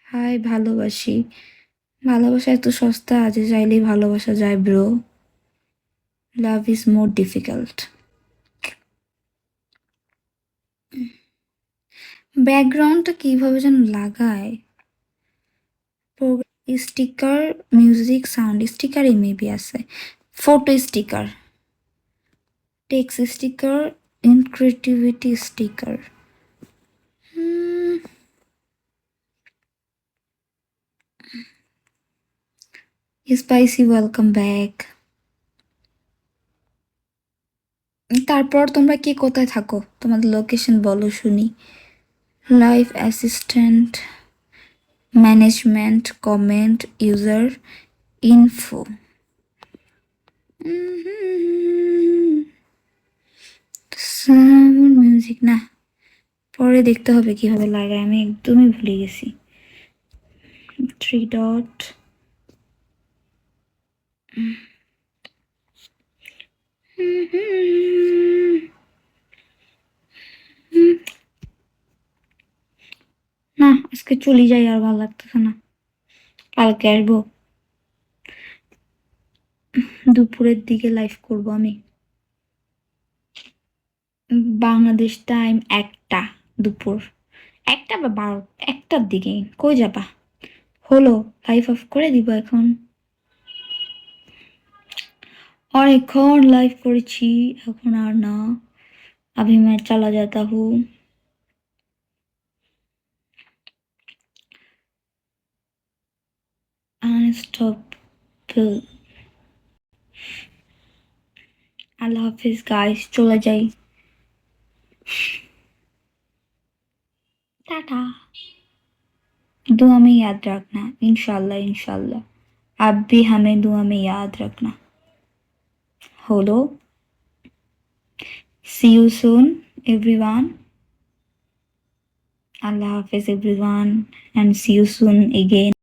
High, ভালোবাসি। ভালোবাসা এত সস্তা যে চাইলেই ভালোবাসা যায় bro. Love is more difficult. ব্যাকগ্রাউন্ডটা কিভাবে যেন লাগায়? স্টিকার, মিউজিক, সাউন্ড স্টিকারই মেবি আছে। Photo sticker, text sticker, in creativity sticker. Spicy welcome back. তারপর তোমরা কে কোথায় থাকো? তোমাদের লোকেশন বলো শুনি। Live assistant, management, comment, user, info. Sound music না, পরে দেখতে হবে কিভাবে লাগায়, আমি একদমই ভুলে গেছি। থ্রি ডট, না আজকে চলে যাই, আর ভালো লাগতেছে না, কালকে আসবো। দুপুরের দিকে লাইভ করব আমি। বাংলাদেশ টাইম 1টা, দুপুর 1টা বা 12, 1টার দিকে। কই যাবা? হলো, লাইভ অফ করে দিব এখন। অনেকক্ষণ লাইভ করেছি, এখন আর না। अभी मैं चला जाता हूँ। Unstoppable। আল্লাহ হাফিজ গাইস, চলে যাই। टाटा। दुआ में याद रखना, इंशाल्लाह इंशाल्लाह। आप भी हमें दुआ में याद रखना। Hello, see you soon everyone। Allah Hafiz everyone and see you soon again।